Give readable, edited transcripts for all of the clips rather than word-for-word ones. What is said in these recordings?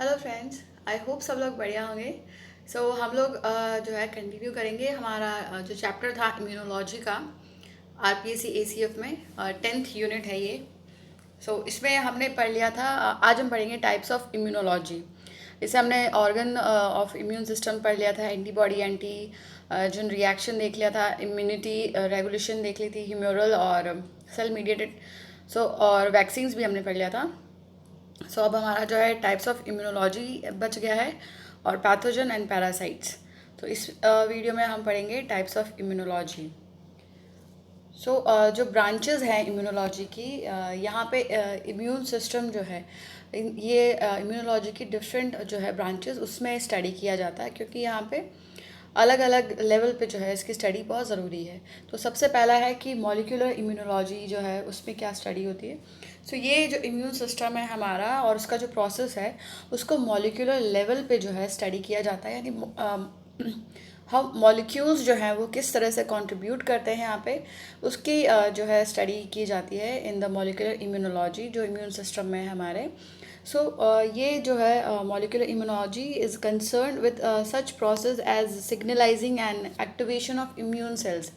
Hello friends, I hope सब लोग बढ़िया होंगे। हम लोग जो है कंटिन्यू करेंगे हमारा जो चैप्टर था इम्यूनोलॉजी का आरपीएससी एसीएफ में 10th यूनिट है ये। इसमें हमने पढ़ लिया था। आज हम पढ़ेंगे टाइप्स ऑफ इम्यूनोलॉजी। इससे हमने ऑर्गन ऑफ इम्यून सिस्टम पढ़ लिया था, एंटीबॉडी एंटीजन रिएक्शन देख लिया था, इम्यूनिटी रेगुलेशन देख ली थी, ह्यूमरल और सेल मीडिएटेड। और वैक्सीन्स भी हमने पढ़ लिया था। अब हमारा जो है टाइप्स ऑफ इम्यूनोलॉजी बच गया है और पैथोजन एंड पैरासाइट्स। तो इस वीडियो में हम पढ़ेंगे टाइप्स ऑफ इम्यूनोलॉजी। जो ब्रांचेस हैं इम्यूनोलॉजी की, यहाँ पे इम्यून सिस्टम जो है ये इम्यूनोलॉजी की डिफरेंट जो है ब्रांचेस उसमें स्टडी किया जाता है, क्योंकि यहाँ पे अलग अलग लेवल पे जो है इसकी स्टडी बहुत ज़रूरी है। तो सबसे पहला है कि मॉलिक्यूलर इम्यूनोलॉजी जो है उसमें क्या स्टडी होती है। ये जो इम्यून सिस्टम है हमारा और उसका जो प्रोसेस है उसको मॉलिक्यूलर लेवल पे जो है स्टडी किया जाता है, यानी हम मॉलिक्यूल्स जो हैं वो किस तरह से कंट्रीब्यूट करते हैं यहाँ पे, उसकी जो है स्टडी की जाती है इन द मॉलिक्यूलर इम्यूनोलॉजी जो इम्यून सिस्टम में है हमारे। ये जो है molecular immunology is concern with such process as signalizing and activation of immune cells,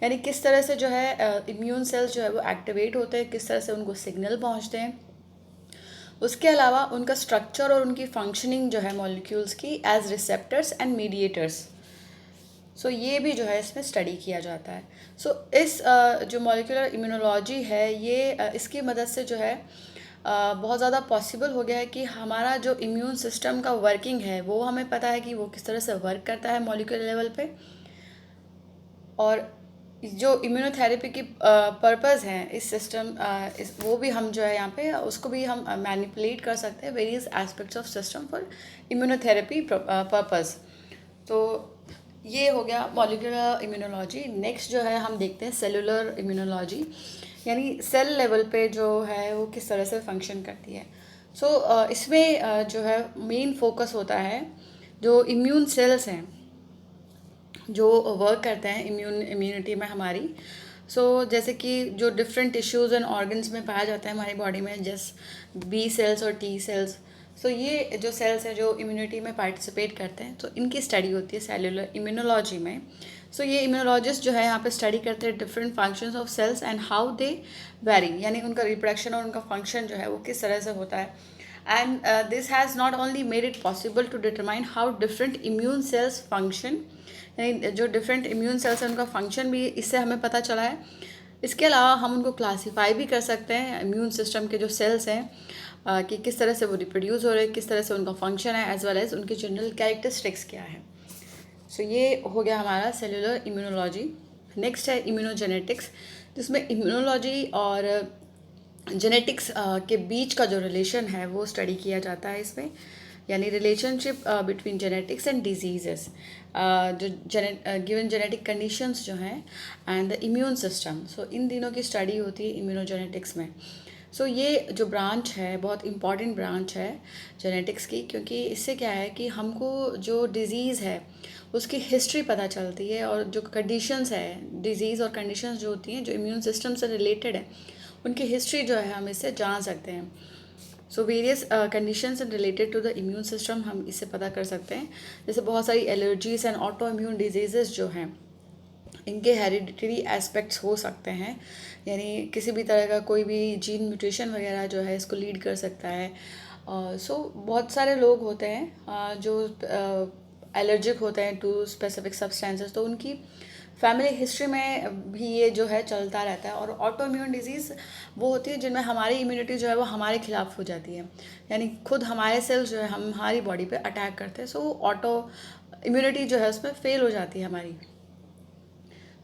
यानी किस तरह से जो है इम्यून सेल्स जो है वो एक्टिवेट होते हैं, किस तरह से उनको सिग्नल पहुंचते हैं। उसके अलावा उनका स्ट्रक्चर और उनकी फंक्शनिंग जो है मॉलिक्यूल्स की एज रिसेप्टर्स एंड मीडिएटर्स। ये भी जो है इसमें स्टडी किया जाता है। इस जो मॉलिक्यूलर इम्यूनोलॉजी है ये इसकी मदद से जो है बहुत ज़्यादा पॉसिबल हो गया है कि हमारा जो इम्यून सिस्टम का वर्किंग है वो हमें पता है कि वो किस तरह से वर्क करता है मॉलिक्यूलर लेवल पे। और जो इम्यूनोथेरेपी की पर्पज़ हैं इस सिस्टम वो भी हम जो है यहाँ पे उसको भी हम मैनिपुलेट कर सकते हैं various aspects of system for immunotherapy purpose. तो ये हो गया मॉलिक्यूलर इम्यूनोलॉजी। नेक्स्ट जो है हम देखते हैं सेलुलर इम्यूनोलॉजी, यानी सेल लेवल पे जो है वो किस तरह से फंक्शन करती है। इसमें जो है मेन फोकस होता है जो इम्यून सेल्स हैं जो वर्क करते हैं इम्यूनिटी में हमारी। जैसे कि जो डिफरेंट टिश्यूज़ एंड ऑर्गन्स में पाया जाता है हमारी बॉडी में, जैसे बी सेल्स और टी सेल्स। ये जो सेल्स हैं जो इम्यूनिटी में पार्टिसिपेट करते हैं, तो इनकी स्टडी होती है सेलुलर इम्यूनोलॉजी में। ये इम्यूनोलॉजिस्ट जो है यहाँ पे स्टडी करते हैं different functions of cells and how they vary, यानी उनका रिप्रोडक्शन और उनका फंक्शन जो है वो किस तरह से होता है। And this has not only made it possible to determine how different immune cells function, यानी जो डिफरेंट इम्यून सेल्स हैं उनका फंक्शन भी इससे हमें पता चला है। इसके अलावा हम उनको क्लासीफाई भी कर सकते हैं इम्यून सिस्टम के जो सेल्स हैं कि किस तरह से वो रिप्रोड्यूस हो रहे हैं, किस तरह से उनका फंक्शन है, एज वेल एज उनकी जनरल कैरेक्टरिस्टिक्स क्या है। ये हो गया हमारा सेलुलर इम्यूनोलॉजी। नेक्स्ट है इम्यूनोजेनेटिक्स, जिसमें इम्यूनोलॉजी और जेनेटिक्स के बीच का जो रिलेशन है वो स्टडी किया जाता है इसमें, यानी relationship between genetics and diseases, जो गिवन जेनेटिक कंडीशंस जो हैं एंड द इम्यून सिस्टम। इन दिनों की स्टडी होती है इम्यूनोजेनेटिक्स में। ये जो ब्रांच है बहुत इम्पॉर्टेंट ब्रांच है जेनेटिक्स की, क्योंकि इससे क्या है कि हमको जो डिज़ीज़ है उसकी हिस्ट्री पता चलती है, और जो कंडीशंस है डिज़ीज़ और कंडीशंस जो होती हैं जो इम्यून सिस्टम से रिलेटेड है उनकी हिस्ट्री जो है हम इससे जान सकते हैं। Various conditions and related to the immune system हम इससे पता कर सकते हैं। जैसे बहुत सारी allergies and autoimmune diseases जो हैं इनके हेरिडिटरी एस्पेक्ट्स हो सकते हैं, यानी किसी भी तरह का कोई भी जीन म्यूटेशन वगैरह जो है इसको लीड कर सकता है। बहुत सारे लोग होते हैं जो एलर्जिक होते हैं टू स्पेसिफिक सब्सटेंसेस, तो उनकी फैमिली हिस्ट्री में भी ये जो है चलता रहता है। और ऑटो इम्यून डिजीज़ वो होती है जिनमें हमारी इम्यूनिटी जो है वो हमारे खिलाफ हो जाती है, यानी खुद हमारे सेल्स जो है हमारी बॉडी पे अटैक करते हैं। ऑटो इम्यूनिटी जो है उसमें फेल हो जाती है हमारी।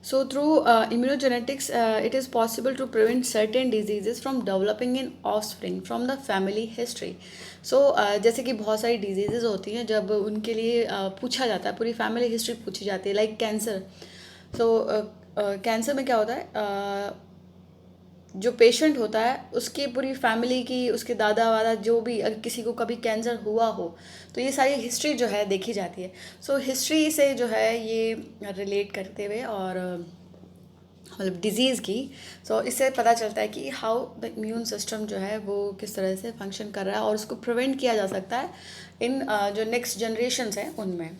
Through immunogenetics, it is possible to prevent certain diseases from developing in offspring from the family history. जैसे कि बहुत सारी डिजीज़ेज़ होती हैं जब उनके लिए पूछा जाता है, पूरी फैमिली हिस्ट्री पूछी जाती है, लाइक कैंसर। कैंसर में क्या होता है, जो पेशेंट होता है उसकी पूरी फैमिली की, उसके दादा वादा जो भी अगर किसी को कभी कैंसर हुआ हो तो ये सारी हिस्ट्री जो है देखी जाती है। हिस्ट्री से जो है ये रिलेट करते हुए और मतलब डिज़ीज़ की। सो इससे पता चलता है कि हाउ द इम्यून सिस्टम जो है वो किस तरह से फंक्शन कर रहा है और उसको प्रिवेंट किया जा सकता है इन जो नेक्स्ट जनरेशन्स हैं उनमें।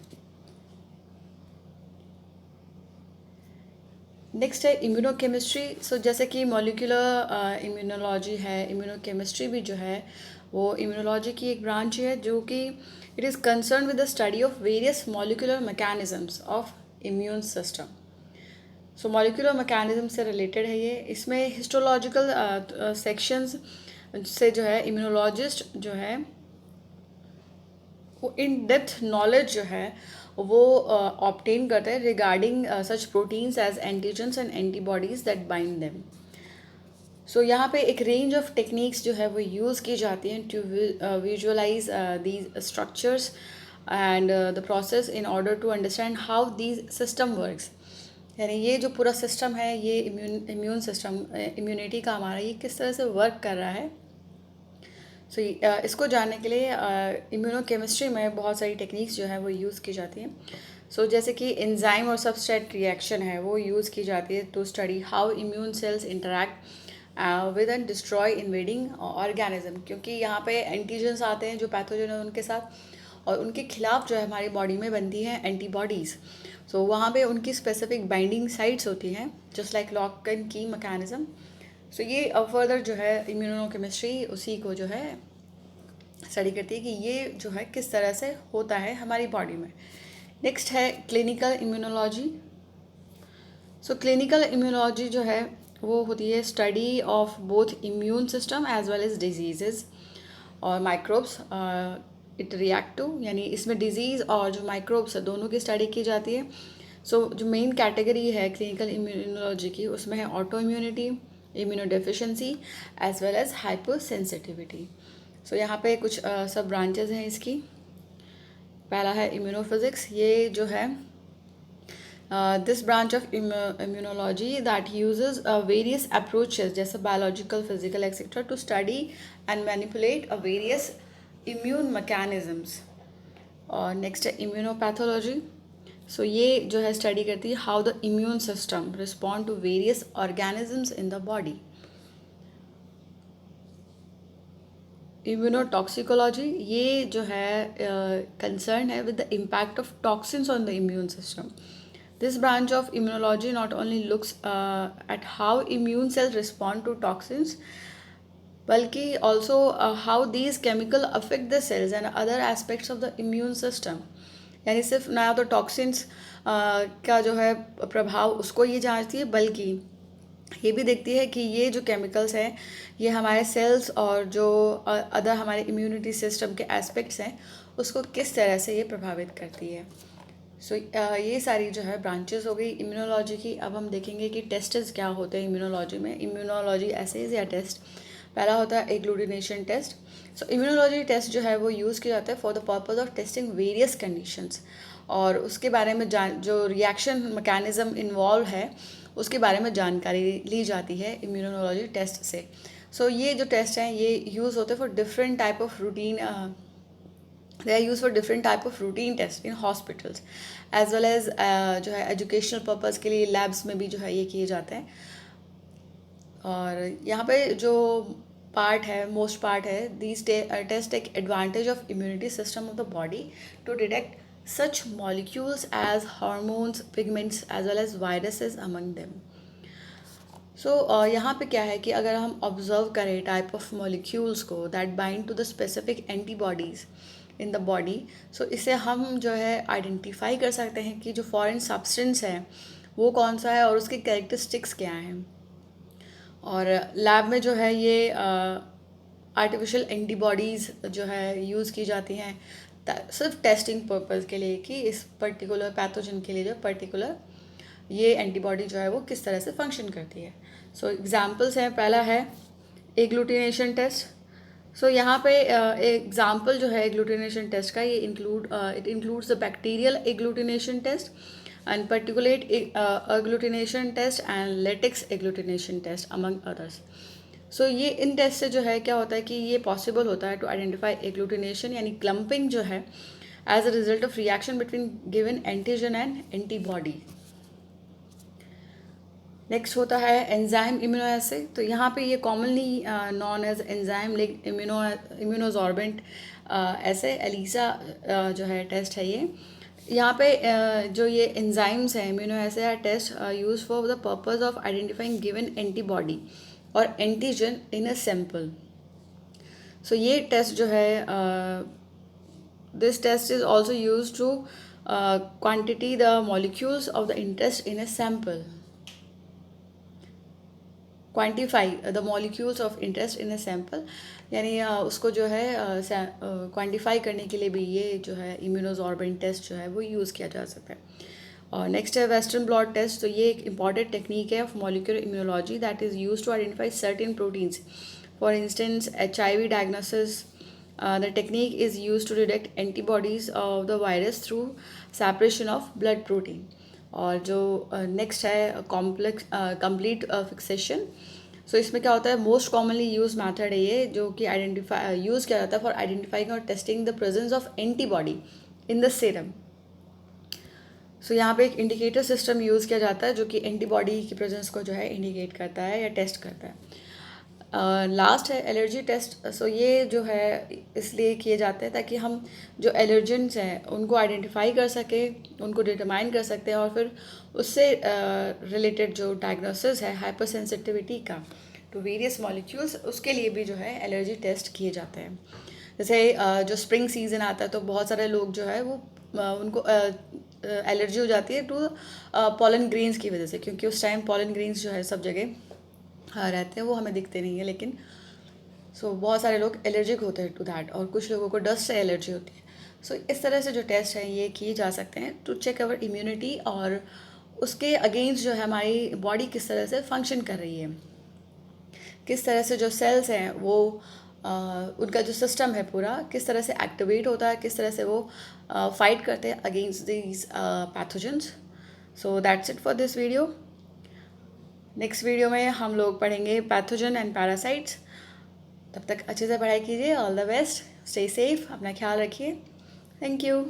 नेक्स्ट है इम्यूनोकेमिस्ट्री। सो जैसे कि मॉलिक्यूलर इम्यूनोलॉजी है, इम्यूनोकेमिस्ट्री भी जो है वो इम्यूनोलॉजी की एक ब्रांच है जो कि it is concern with the study of various molecular mechanisms of immune system. So molecular mechanism से रिलेटेड है ये। इसमें हिस्टोलॉजिकल सेक्शंस से जो है इम्यूनोलॉजिस्ट जो है वो इन डेप्थ नॉलेज जो है वो ऑब्टेन करते हैं regarding such proteins as antigens and antibodies that bind them. So यहाँ पे एक रेंज ऑफ टेक्निक्स जो है वो यूज़ की जाती हैं to visualize these structures and the process in order to understand how these system works. यानी ये जो पूरा सिस्टम है, ये इम्यून सिस्टम, इम्यूनिटी का हमारा, ये किस तरह से वर्क कर रहा है। सो इसको जानने के लिए इम्यूनोकेमिस्ट्री में बहुत सारी टेक्निक्स जो है वो यूज़ की जाती हैं। सो जैसे कि एंजाइम और सबस्ट्रेट रिएक्शन है वो यूज़ की जाती है to study how immune cells interact with and destroy invading organism, क्योंकि यहाँ पे एंटीजन्स आते हैं जो पैथोजन है उनके साथ, और उनके खिलाफ जो है हमारी बॉडी में बनती हैं एंटीबॉडीज़। सो वहाँ पे उनकी स्पेसिफिक बाइंडिंग साइट्स होती हैं जस्ट लाइक लॉक एंड की मैकेनिज्म। सो ये फर्दर जो है इम्यूनोकेमिस्ट्री उसी को जो है स्टडी करती है कि ये जो है किस तरह से होता है हमारी बॉडी में। नेक्स्ट है clinical immunology. So clinical immunology जो है वो होती है study of both immune system as well as diseases और माइक्रोब्स इट रिएक्ट टू, यानी इसमें डिजीज़ और जो माइक्रोब्स है दोनों की स्टडी की जाती है। सो जो मेन कैटेगरी है क्लिनिकल इम्यूनोलॉजी की उसमें है autoimmunity, immunodeficiency as well as hypersensitivity. So यहाँ पे कुछ सब ब्रांचेज हैं इसकी। पहला है इम्यूनोफिजिक्स। ये जो है this branch of immunology that uses various approaches जैसे biological, physical etcetera to study and manipulate various immune mechanisms. और नेक्स्ट है इम्यूनोपैथोलॉजी। सो ये जो है स्टडी करती है how the immune system respond to various organisms in the body. Immunotoxicology, ये जो है कंसर्न है with the impact of toxins on the immune system. This branch of immunology not only looks at how immune sales respond to toxins बल्कि also how these chemical affect the cells and other aspects of the immune system. यानी सिर्फ ना तो toxins का जो है प्रभाव उसको ये जांचती है, बल्कि ये भी देखती है कि ये जो केमिकल्स हैं ये हमारे सेल्स और जो अदर हमारे इम्यूनिटी सिस्टम के एस्पेक्ट्स हैं उसको किस तरह से ये प्रभावित करती है। सो ये सारी जो है ब्रांचेस हो गई इम्यूनोलॉजी की। अब हम देखेंगे कि टेस्ट्स क्या होते हैं इम्यूनोलॉजी में। इम्यूनोलॉजी एसेज या टेस्ट, पहला होता है एग्लूटिनेशन टेस्ट। सो इम्यूनोलॉजी टेस्ट जो है वो यूज़ किया जाता है for the purpose of testing various conditions, और उसके बारे में जो रिएक्शन मैकेनिज्म इन्वॉल्व है उसके बारे में जानकारी ली जाती है इम्यूनोलॉजी टेस्ट से। सो ये जो टेस्ट हैं ये यूज़ होते हैं for different type of routine, they are use for different type of routine test in hospitals as well as जो है एजुकेशनल पर्पज़ के लिए लैब्स में भी जो है ये किए जाते हैं। और यहाँ पे जो पार्ट है, मोस्ट पार्ट है, these test take advantage of immunity system of the body to detect such molecules as hormones, pigments as well as viruses among them. So यहाँ पे क्या है कि अगर हम ऑब्जर्व करें टाइप ऑफ मॉलिक्यूल्स को that bind to the specific antibodies in the body, so इसे हम जो है आइडेंटिफाई कर सकते हैं कि जो फॉरेन सब्सटेंस है वो कौन सा है और उसके कैरेक्टरिस्टिक्स क्या हैं। और लैब में जो है ये आर्टिफिशियल एंटीबॉडीज़ जो है यूज़ की जाती हैं सिर्फ टेस्टिंग पर्पज़ के लिए कि इस पर्टिकुलर पैथोजन के लिए जो पर्टिकुलर ये एंटीबॉडी जो है वो किस तरह से फंक्शन करती है। सो एग्जांपल्स हैं, पहला है एग्लूटिनेशन टेस्ट। सो यहाँ पे एग्जांपल जो है एग्लूटिनेशन टेस्ट का, ये it includes the bacterial agglutination test and particulate agglutination test and latex agglutination test among others. So ये इन टेस्ट से जो है क्या होता है कि ये पॉसिबल होता है टू आइडेंटिफाई एग्लूटिनेशन यानी क्लम्पिंग जो है as a result of reaction between given antigen and antibody. Next होता है एंजाइम इम्यूनोएसे। तो यहाँ पे ये commonly known as enzyme like immunosorbent assay ELISA जो है टेस्ट है ये। यहाँ पे जो ये एंजाइम्स हैं immunoassay are test use for the purpose of identifying given antibody और antigen in a sample. So ये टेस्ट जो है this test is also use to quantity the molecules of the interest in a sample, quantify the molecules of interest in a sample, यानी उसको जो है quantify करने के लिए भी ये जो है इम्यूनोजॉर्बेंट टेस्ट जो है वो यूज़ किया जा सकता है। और नेक्स्ट है वेस्टर्न ब्लॉट टेस्ट। तो ये एक इंपॉर्टेंट टेक्निक है of molecular immunology that is use to identify certain proteins. For instance HIV diagnosis, the technique is use to detect antibodies of the virus through separation of blood protein. और जो next है complex complete fixation. सो इसमें क्या होता है, most commonly use method है ये, जो कि आइडेंटिफाई यूज़ किया जाता है फॉर आइडेंटिफाइंग और testing the presence of antibody in the serum. So यहाँ पे एक इंडिकेटर सिस्टम यूज़ किया जाता है जो कि एंटीबॉडी की प्रेजेंस को जो है इंडिकेट करता है या टेस्ट करता है। लास्ट है एलर्जी टेस्ट। सो ये जो है इसलिए किए जाते हैं ताकि हम जो एलर्जेंस हैं उनको आइडेंटिफाई कर सकें, उनको डिटरमाइन कर सकते हैं और फिर उससे रिलेटेड जो डायग्नोसिस है हाइपर सेंसिटिविटी का टू वेरियस मॉलिक्यूल्स, उसके लिए भी जो है एलर्जी टेस्ट किए जाते हैं। जैसे जो स्प्रिंग सीज़न आता है तो बहुत सारे लोग जो है वो उनको एलर्जी हो जाती है टू पॉलन ग्रेन्स की वजह से, क्योंकि उस टाइम पॉलन ग्रेन्स जो है सब जगह रहते हैं, वो हमें दिखते नहीं है लेकिन बहुत सारे लोग एलर्जिक होते हैं टू दैट, और कुछ लोगों को डस्ट से एलर्जी होती है। इस तरह से जो टेस्ट हैं ये किए जा सकते हैं टू चेक अवर इम्यूनिटी और उसके अगेंस्ट जो है हमारी बॉडी किस तरह से फंक्शन कर रही है, किस तरह से जो सेल्स हैं वो उनका जो सिस्टम है पूरा किस तरह से एक्टिवेट होता है, किस तरह से वो फाइट करते हैं against these pathogens. So that's it for this video. Next video में हम लोग पढ़ेंगे पैथोजन एंड पैरासाइट्स। तब तक अच्छे से पढ़ाई कीजिए। All the best, stay safe, अपना ख्याल रखिए। Thank you.